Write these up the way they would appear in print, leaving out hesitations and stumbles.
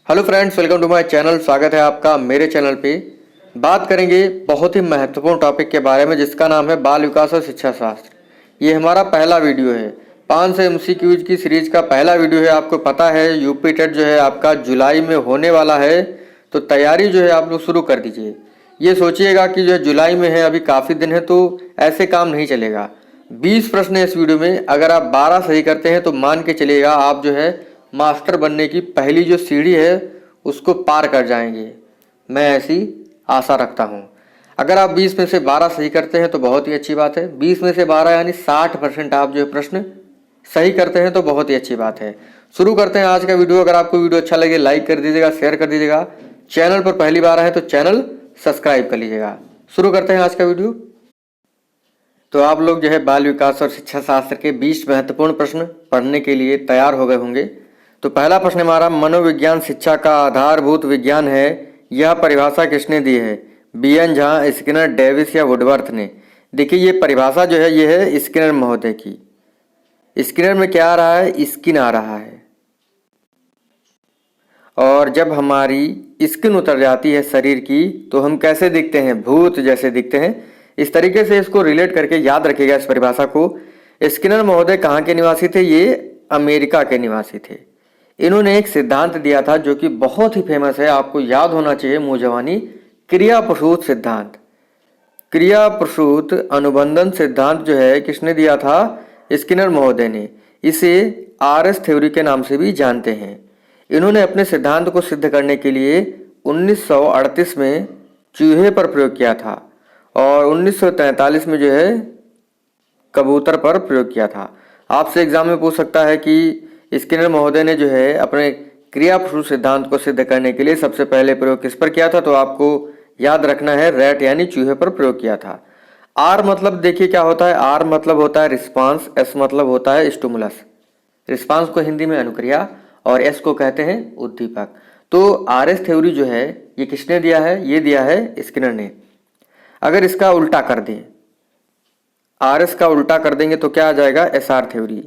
Hello friends, welcome to my channel. स्वागत है आपका मेरे चैनल पे। बात करेंगे बहुत ही महत्वपूर्ण टॉपिक के बारे में जिसका नाम है बाल विकास और शिक्षा शास्त्र। ये हमारा पहला वीडियो है। 500 एमसीक्यूज की सीरीज का पहला वीडियो है। आपको पता है यूपी टेट जो है आपका जुलाई में होने वाला है, तो तैयारी जो है आप लोग शुरू कर दीजिए। ये सोचिएगा कि जो है जुलाई में है, अभी काफ़ी दिन है, तो ऐसे काम नहीं चलेगा। 20 प्रश्न है इस वीडियो में। अगर आप 12 सही करते हैं तो मान के चलिएगा आप जो है मास्टर बनने की पहली जो सीढ़ी है उसको पार कर जाएंगे। मैं ऐसी आशा रखता हूँ। अगर आप 20 में से 12 सही करते हैं तो बहुत ही अच्छी बात है। 20 में से 12 यानी 60% आप जो है प्रश्न सही करते हैं तो बहुत ही अच्छी बात है। शुरू करते हैं आज का वीडियो। अगर आपको वीडियो अच्छा लगे लाइक कर दीजिएगा, शेयर कर दीजिएगा। चैनल पर पहली बार आए तो चैनल सब्सक्राइब कर लीजिएगा। शुरू करते हैं आज का वीडियो। तो आप लोग जो है बाल विकास और शिक्षा शास्त्र के 20 महत्वपूर्ण प्रश्न पढ़ने के लिए तैयार हो गए होंगे। तो पहला प्रश्न हमारा, मनोविज्ञान शिक्षा का आधारभूत विज्ञान है, यह परिभाषा किसने दी है? बीएन झा, स्किनर, डेविस या वुडवर्थ ने? देखिए ये परिभाषा जो है ये है स्किनर महोदय की। स्किनर में क्या आ रहा है? स्किन आ रहा है। और जब हमारी स्किन उतर जाती है शरीर की तो हम कैसे दिखते हैं? भूत जैसे दिखते हैं। इस तरीके से इसको रिलेट करके याद रखिएगा इस परिभाषा को। स्किनर महोदय कहाँ के निवासी थे? ये अमेरिका के निवासी थे। इन्होंने एक सिद्धांत दिया था जो कि बहुत ही फेमस है, आपको याद होना चाहिए मुंह जवानी, क्रिया प्रसूत सिद्धांत। क्रिया प्रसूत अनुबंधन सिद्धांत जो है किसने दिया था? स्किनर महोदय ने। इसे आरएस थ्योरी के नाम से भी जानते हैं। इन्होंने अपने सिद्धांत को सिद्ध करने के लिए 1938 में चूहे पर प्रयोग किया था और 1943 में जो है कबूतर पर प्रयोग किया था। आपसे एग्जाम में पूछ सकता है कि स्किनर महोदय ने जो है अपने क्रिया प्रसूत सिद्धांत को सिद्ध करने के लिए सबसे पहले प्रयोग किस पर किया था? तो आपको याद रखना है रैट यानी चूहे पर प्रयोग किया था। आर मतलब देखिए क्या होता है? आर मतलब होता है रिस्पांस, एस मतलब होता है स्टिमुलस। रिस्पांस को हिंदी में अनुक्रिया और एस को कहते हैं उद्दीपक। तो आरएस थ्योरी जो है ये किसने दिया है? ये दिया है स्किनर ने। अगर इसका उल्टा कर दें, आरएस का उल्टा कर देंगे तो क्या आ जाएगा? SR theory.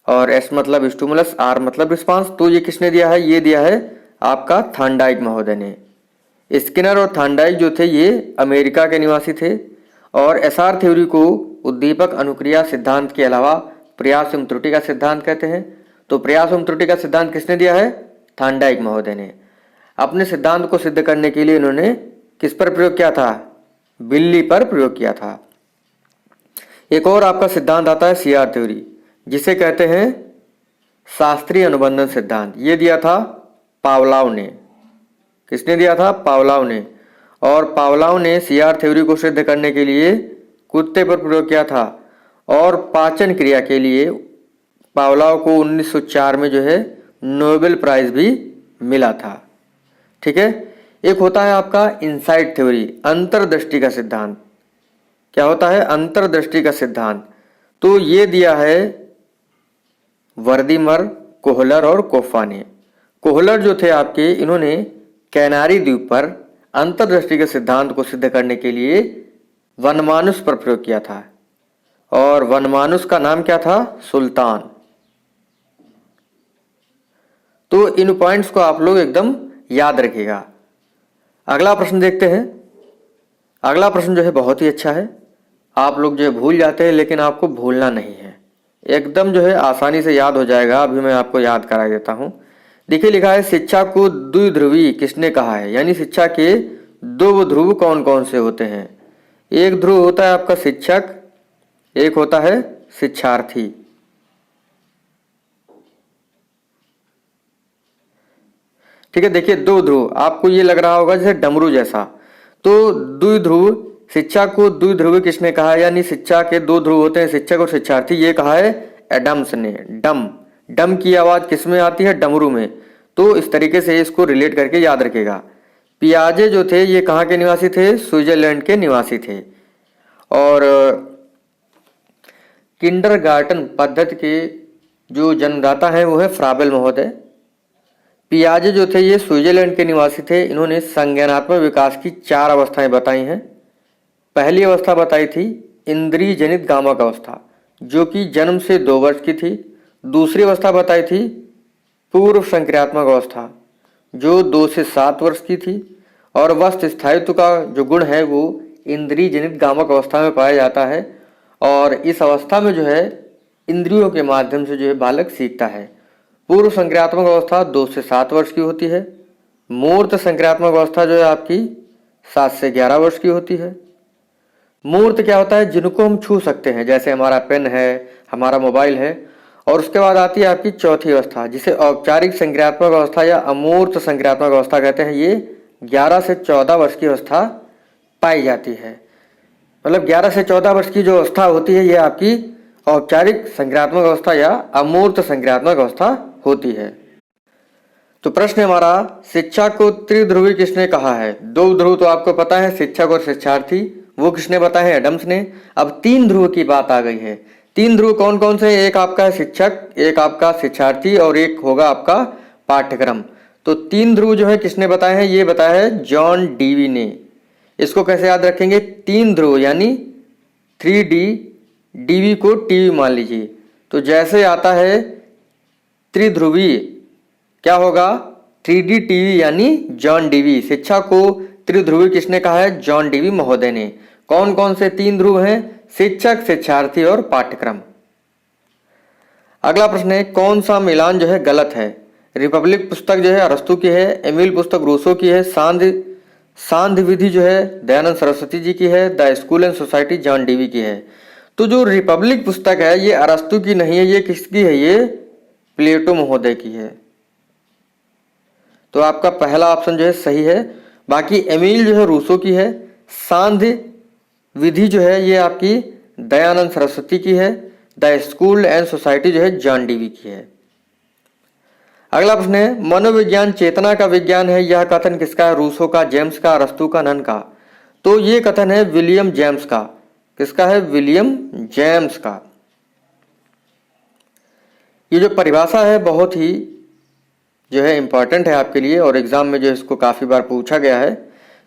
और एस मतलब स्टिमुलस, आर मतलब रिस्पांस। तो ये किसने दिया है? ये दिया है आपका थॉर्नडाइक महोदय ने। स्किनर और थॉर्नडाइक जो थे ये अमेरिका के निवासी थे और एसआर थ्योरी को उद्दीपक अनुक्रिया सिद्धांत के अलावा प्रयास एवं त्रुटि का सिद्धांत कहते हैं। तो प्रयास एवं त्रुटि का सिद्धांत किसने दिया है? थॉर्नडाइक महोदय ने। अपने सिद्धांत को सिद्ध करने के लिए इन्होंने किस पर प्रयोग किया था? बिल्ली पर प्रयोग किया था। एक और आपका सिद्धांत आता है सीआर थ्योरी, जिसे कहते हैं शास्त्रीय अनुबंधन सिद्धांत। ये दिया था पावलाव ने। किसने दिया था? पावलाव ने। और पावलाव ने सीआर थ्योरी को सिद्ध करने के लिए कुत्ते पर प्रयोग किया था और पाचन क्रिया के लिए पावलाव को 1904 में जो है नोबेल प्राइज भी मिला था। ठीक है। एक होता है आपका इनसाइट थ्योरी, अंतर्दृष्टि का सिद्धांत। क्या होता है? अंतर्दृष्टि का सिद्धांत। तो ये दिया है वर्दीमर, कोहलर और कोफा ने। कोहलर जो थे आपके, इन्होंने कैनारी द्वीप पर अंतर्दृष्टि के सिद्धांत को सिद्ध करने के लिए वनमानुष पर प्रयोग किया था और वनमानुष का नाम क्या था? सुल्तान। तो इन पॉइंट्स को आप लोग एकदम याद रखिएगा। अगला प्रश्न देखते हैं। अगला प्रश्न जो है बहुत ही अच्छा है। आप लोग जो है भूल जाते हैं लेकिन आपको भूलना नहीं है, एकदम जो है आसानी से याद हो जाएगा। अभी मैं आपको याद करा देता हूं। देखिए लिखा है शिक्षा को द्विध्रुवी किसने कहा है? यानी शिक्षा के दो ध्रुव कौन कौन से होते हैं? एक ध्रुव होता है आपका शिक्षक, एक होता है शिक्षार्थी। ठीक है। देखिए दो ध्रुव, आपको ये लग रहा होगा जैसे डमरू जैसा। तो द्विध्रुव, शिक्षा को द्विध्रुवी किसने कहा है? यानी शिक्षा के दो ध्रुव होते हैं, शिक्षक और शिक्षार्थी। ये कहा है एडम्स ने। डम, डम की आवाज किस में आती है? डमरू में। तो इस तरीके से इसको रिलेट करके याद रखेगा। पियाजे जो थे ये कहाँ के निवासी थे? स्विट्जरलैंड के निवासी थे। और किंडरगार्टन पद्धति के जो जन्मदाता हैं वो है फ्राबेल महोदय। पियाजे जो थे ये स्विट्जरलैंड के निवासी थे। इन्होंने संज्ञानात्मक विकास की 4 अवस्थाएं बताई हैं। पहली अवस्था बताई थी इंद्रिय जनित गामक अवस्था, जो कि जन्म से 2 वर्ष की थी। दूसरी अवस्था बताई थी पूर्व संक्रियात्मक अवस्था, जो 2 से 7 वर्ष की थी, और वस्त स्थायित्व का जो गुण है वो इंद्रिय जनित गामक अवस्था में पाया जाता है, और इस अवस्था में जो है इंद्रियों के माध्यम से जो है बालक सीखता है। पूर्व संक्रियात्मक अवस्था 2 से 7 वर्ष की होती है। मूर्त संक्रियात्मक अवस्था जो है आपकी 7 से 11 वर्ष की होती है। मूर्त क्या होता है? जिनको हम छू सकते हैं, जैसे हमारा पेन है, हमारा मोबाइल है। और उसके बाद आती है आपकी चौथी अवस्था, जिसे औपचारिक संक्रियात्मक अवस्था या अमूर्त संक्रियात्मक अवस्था कहते हैं। ये 11 से 14 वर्ष की अवस्था पाई जाती है। मतलब 11 से 14 वर्ष की जो अवस्था होती है ये आपकी औपचारिक संक्रियात्मक अवस्था या अमूर्त संक्रियात्मक अवस्था होती है। तो प्रश्न हमारा, शिक्षा को त्रिध्रुवी किसने कहा है? 2 ध्रुव तो आपको पता है, शिक्षक और शिक्षार्थी, वो किसने बताए? एडम्स ने। अब 3 ध्रुव की बात आ गई है। 3 ध्रुव कौन कौन से? एक आपका है शिक्षक, एक आपका शिक्षार्थी, और एक होगा आपका पाठ्यक्रम। तो 3 ध्रुव जो है किसने बताए हैं? ये बताया है जॉन डीवी ने। इसको कैसे याद रखेंगे? 3 ध्रुव यानी 3D, डीवी को टीवी मान लीजिए। तो जैसे आता है त्रिध्रुवी, क्या होगा? 3D टीवी यानी जॉन डीवी। शिक्षा को त्रिध्रुवी किसने कहा है? जॉन डीवी महोदय ने। कौन कौन से 3 ध्रुव हैं? शिक्षक, शिक्षार्थी और पाठ्यक्रम। अगला प्रश्न है, कौन सा मिलान जो है गलत है? रिपब्लिक पुस्तक जो है अरस्तु की है, एमिल पुस्तक रूसो की है, सांध्य विधि जो है दयानंद सरस्वती जी की है, the school and society John Dewey की है। तो जो रिपब्लिक पुस्तक है ये अरस्तु की नहीं है, ये किसकी है? ये प्लेटो महोदय की है। तो आपका पहला ऑप्शन जो है सही है। बाकी एमिल जो है रूसो की है, सांध्य विधि जो है ये आपकी दयानंद सरस्वती की है, द स्कूल एंड सोसाइटी जो है जॉन डीवी की है। अगला प्रश्न है, मनोविज्ञान चेतना का विज्ञान है, यह कथन किसका है? रूसो का, जेम्स का, अरस्तु का, नन का? तो ये कथन है विलियम जेम्स का। किसका है? विलियम जेम्स का। ये जो परिभाषा है बहुत ही जो है इंपॉर्टेंट है आपके लिए, और एग्जाम में जो इसको काफी बार पूछा गया है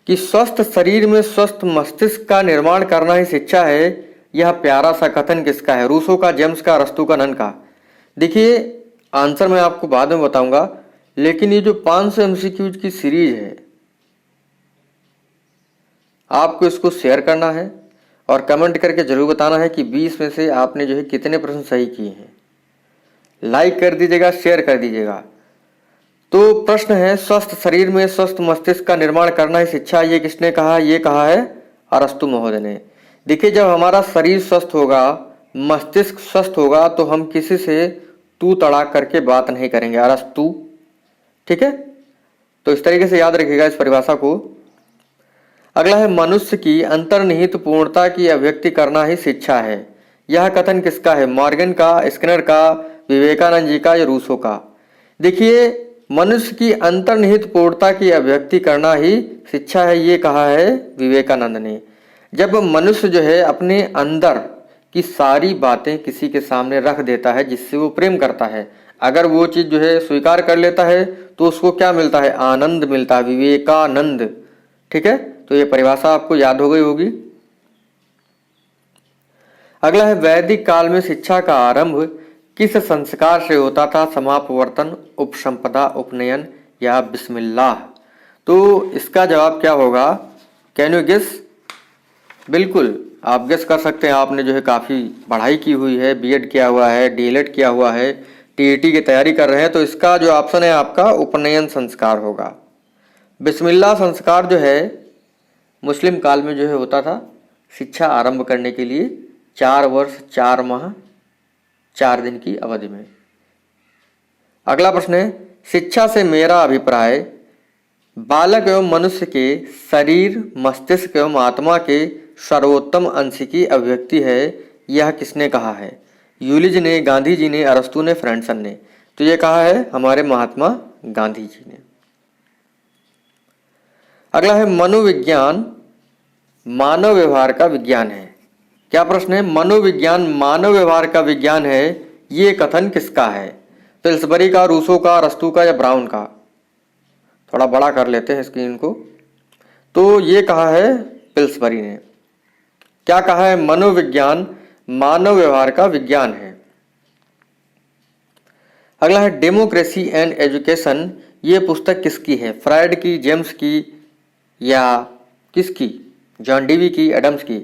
कि स्वस्थ शरीर में स्वस्थ मस्तिष्क का निर्माण करना ही शिक्षा है। यह प्यारा सा कथन किसका है? रूसो का, जेम्स का, अरस्तु का, नन का? देखिए आंसर मैं आपको बाद में बताऊंगा, लेकिन ये जो 500 MCQ की सीरीज है आपको इसको शेयर करना है और कमेंट करके जरूर बताना है कि 20 में से आपने जो है कितने प्रश्न सही किए हैं। लाइक कर दीजिएगा, शेयर कर दीजिएगा। तो प्रश्न है, स्वस्थ शरीर में स्वस्थ मस्तिष्क का निर्माण करना ही शिक्षा, ये किसने कहा? ये कहा है अरस्तु महोदय ने। देखिए जब हमारा शरीर स्वस्थ होगा, मस्तिष्क स्वस्थ होगा, तो हम किसी से तू तड़ाक करके बात नहीं करेंगे, अरस्तु। ठीक है, तो इस तरीके से याद रखिएगा इस परिभाषा को। अगला है, मनुष्य की अंतर्निहित पूर्णता की अभिव्यक्ति करना ही शिक्षा है, यह कथन किसका है? मॉर्गन का, स्किनर का, विवेकानंद जी का या रूसो का? देखिए मनुष्य की अंतर्निहित पूर्णता की अभिव्यक्ति करना ही शिक्षा है, ये कहा है विवेकानंद ने। जब मनुष्य जो है अपने अंदर की सारी बातें किसी के सामने रख देता है जिससे वो प्रेम करता है, अगर वो चीज जो है स्वीकार कर लेता है तो उसको क्या मिलता है? आनंद मिलता है, विवेकानंद। ठीक है, तो ये परिभाषा आपको याद हो गई होगी। अगला है, वैदिक काल में शिक्षा का आरंभ किस संस्कार से होता था? समापवर्तन, उपसंपदा, उपनयन या बिस्मिल्लाह? तो इसका जवाब क्या होगा? Can you guess? बिल्कुल आप गेस कर सकते हैं। आपने जो है काफ़ी पढ़ाई की हुई है, बीएड किया हुआ है, डीएलएड किया हुआ है, टीईटी की तैयारी कर रहे हैं, तो इसका जो ऑप्शन है आपका उपनयन संस्कार होगा। बिस्मिल्लाह संस्कार जो है मुस्लिम काल में जो है होता था शिक्षा आरंभ करने के लिए 4 वर्ष 4 माह 4 दिन की अवधि में। अगला प्रश्न है, शिक्षा से मेरा अभिप्राय बालक एवं मनुष्य के शरीर, मस्तिष्क एवं आत्मा के सर्वोत्तम अंश की अभिव्यक्ति है, यह किसने कहा है? यूलिज ने, गांधी जी ने, अरस्तु ने, फ्रेंडसन ने? तो ये कहा है हमारे महात्मा गांधी जी ने। अगला है, मनोविज्ञान मानव व्यवहार का विज्ञान है। क्या प्रश्न है? मनोविज्ञान मानव व्यवहार का विज्ञान है, ये कथन किसका है? पिल्सबरी का, रूसो का, अरस्तु का या ब्राउन का? थोड़ा बड़ा कर लेते हैं स्क्रीन को। तो ये कहा है पिल्सबरी ने। क्या कहा है? मनोविज्ञान मानव व्यवहार का विज्ञान है। अगला है डेमोक्रेसी एंड एजुकेशन। ये पुस्तक किसकी है? फ्रायड की, जेम्स की, या किसकी? जॉन डीवी की, एडम्स की?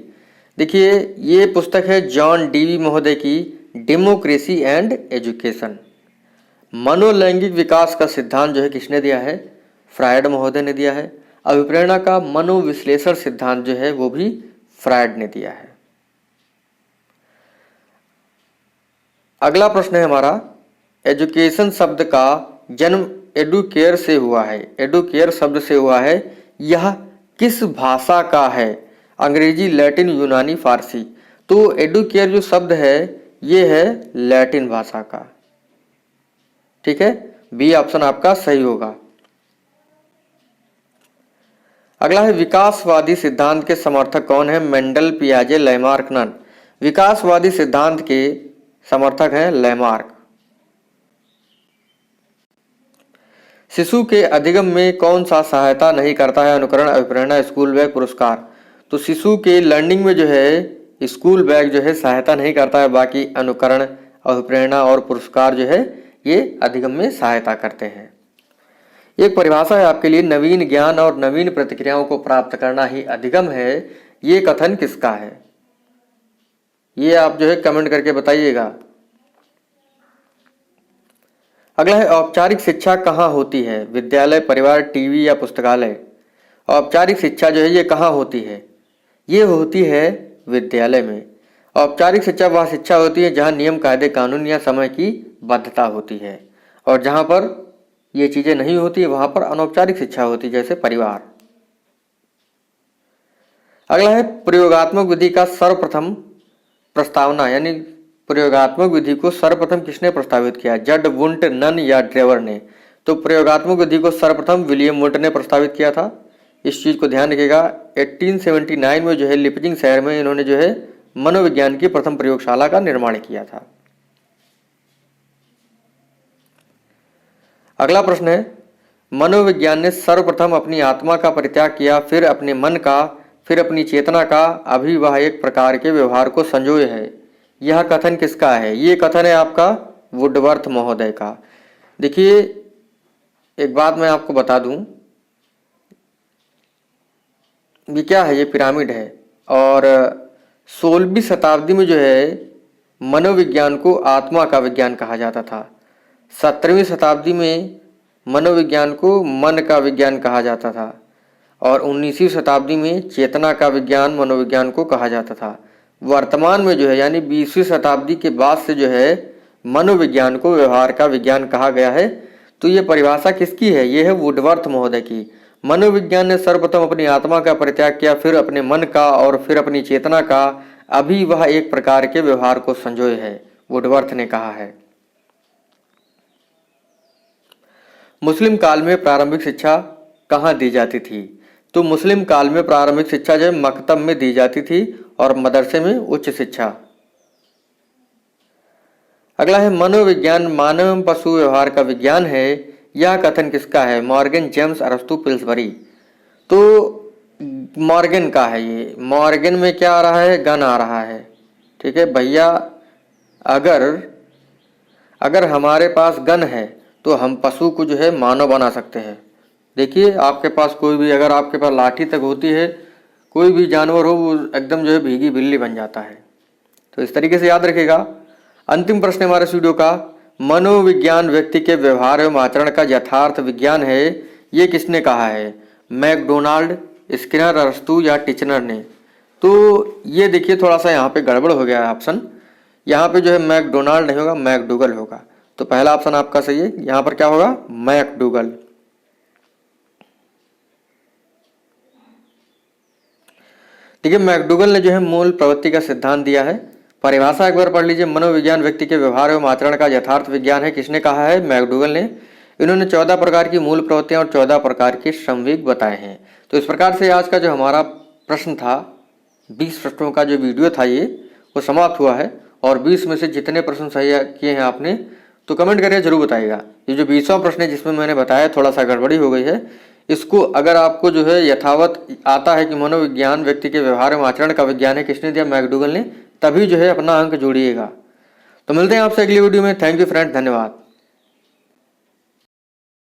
देखिए ये पुस्तक है जॉन डीवी महोदय की, डेमोक्रेसी एंड एजुकेशन। मनोलैंगिक विकास का सिद्धांत जो है किसने दिया है? फ्रायड महोदय ने दिया है। अभिप्रेरणा का मनोविश्लेषण सिद्धांत जो है वो भी फ्रायड ने दिया है। अगला प्रश्न है हमारा, एजुकेशन शब्द का जन्म एडुकेयर से हुआ है। एडुकेयर शब्द से हुआ है, यह किस भाषा का है? अंग्रेजी, लैटिन, यूनानी, फारसी? तो एडुकेयर जो शब्द है ये है लैटिन भाषा का। ठीक है, बी ऑप्शन आपका सही होगा। अगला है विकासवादी सिद्धांत के समर्थक कौन है? मेंडल, पियाजे, लैमार्क, नन? विकासवादी सिद्धांत के समर्थक हैं लैमार्क। शिशु के अधिगम में कौन सा सहायता नहीं करता है? अनुकरण, अभिप्रेरणा, स्कूल बैग, पुरस्कार? तो शिशु के लर्निंग में जो है स्कूल बैग जो है सहायता नहीं करता है, बाकी अनुकरण, अभिप्रेरणा और पुरस्कार जो है ये अधिगम में सहायता करते हैं। एक परिभाषा है आपके लिए, नवीन ज्ञान और नवीन प्रतिक्रियाओं को प्राप्त करना ही अधिगम है। ये कथन किसका है? ये आप जो है कमेंट करके बताइएगा। अगला है औपचारिक शिक्षा कहाँ होती है? विद्यालय, परिवार, टीवी या पुस्तकालय? औपचारिक शिक्षा जो है ये कहाँ होती है? ये होती है विद्यालय में। औपचारिक शिक्षा वह शिक्षा होती है जहाँ नियम, कायदे, कानून या समय की बद्धता होती है, और जहाँ पर ये चीजें नहीं होती है वहां पर अनौपचारिक शिक्षा होती है, जैसे परिवार। अगला है प्रयोगात्मक विधि का सर्वप्रथम प्रस्तावना, यानी प्रयोगात्मक विधि को सर्वप्रथम किसने प्रस्तावित किया? जड, वुंट, नन या ड्रेवर ने? तो प्रयोगात्मक विधि को सर्वप्रथम विलियम वुंट ने प्रस्तावित किया था। इस चीज को ध्यान रखिएगा। 1879 में जो है लिपजिंग शहर में इन्होंने जो है मनोविज्ञान की प्रथम प्रयोगशाला का निर्माण किया था। अगला प्रश्न है, मनोविज्ञान ने सर्वप्रथम अपनी आत्मा का परित्याग किया, फिर अपने मन का, फिर अपनी चेतना का, अभी वह एक प्रकार के व्यवहार को संजोए है। यह कथन किसका है? ये कथन है आपका वुडवर्थ महोदय का। देखिए एक बात मैं आपको बता दूं, ये क्या है? ये पिरामिड है, और 16वीं शताब्दी में जो है मनोविज्ञान को आत्मा का विज्ञान कहा जाता था। 17वीं शताब्दी में मनोविज्ञान को मन का विज्ञान कहा जाता था, और 19वीं शताब्दी में चेतना का विज्ञान मनोविज्ञान को कहा जाता था। वर्तमान में जो है यानी 20वीं शताब्दी के बाद से जो है मनोविज्ञान को व्यवहार का विज्ञान कहा गया है। तो ये परिभाषा किसकी है? ये है वुडवर्थ महोदय की। मनोविज्ञान ने सर्वप्रथम अपनी आत्मा का परित्याग किया, फिर अपने मन का, और फिर अपनी चेतना का, अभी वह एक प्रकार के व्यवहार को संजोए है, वुडवर्थ ने कहा है। मुस्लिम काल में प्रारंभिक शिक्षा कहाँ दी जाती थी? तो मुस्लिम काल में प्रारंभिक शिक्षा जो है मकतब में दी जाती थी, और मदरसे में उच्च शिक्षा। अगला है मनोविज्ञान मानव पशु व्यवहार का विज्ञान है। यह कथन किसका है? मॉर्गन, जेम्स, अरस्तु, पिल्सबरी? तो मॉर्गन का है। ये मॉर्गन में क्या आ रहा है? गन आ रहा है। ठीक है भैया, अगर हमारे पास गन है तो हम पशु को जो है मानव बना सकते हैं। देखिए आपके पास कोई भी, अगर आपके पास लाठी तक होती है, कोई भी जानवर हो वो एकदम जो है भीगी बिल्ली बन जाता है। तो इस तरीके से याद रखिएगा। अंतिम प्रश्न हमारे वीडियो का, मनोविज्ञान व्यक्ति के व्यवहार एवं आचरण का यथार्थ विज्ञान है, ये किसने कहा है? मैकडोनाल्ड, स्किनर, अरस्तु या टिचनर ने? तो ये देखिए थोड़ा सा यहाँ पे गड़बड़ हो गया है ऑप्शन। यहाँ पे जो है मैकडोनाल्ड नहीं होगा, मैकडूगल होगा। तो पहला ऑप्शन आपका सही है। यहाँ पर क्या होगा? मैकडूगल। देखिए मैकडूगल ने जो है मूल प्रवृत्ति का सिद्धांत दिया है। परिभाषा एक बार पढ़ लीजिए, मनोविज्ञान व्यक्ति के व्यवहार एवं आचरण का यथार्थ विज्ञान है। किसने कहा है? मैकडूगल ने। इन्होंने 14 प्रकार की मूल प्रवृत्तियां और 14 प्रकार के संवेग बताए हैं। तो इस प्रकार से आज का जो हमारा प्रश्न था, 20 प्रश्नों का जो वीडियो था ये, वो समाप्त हुआ है। और 20 में से जितने प्रश्न सही किए हैं आपने, तो कमेंट करके जरूर बताइएगा। ये जो 20वां प्रश्न है जिसमें मैंने बताया थोड़ा सा गड़बड़ी हो गई है, इसको अगर आपको जो है यथावत आता है कि मनोविज्ञान व्यक्ति के व्यवहार एवं आचरण का विज्ञान है, किसने दिया? मैकडूगल ने, तभी जो है अपना अंक जोड़िएगा। तो मिलते हैं आपसे अगली वीडियो में। थैंक यू फ्रेंड, धन्यवाद।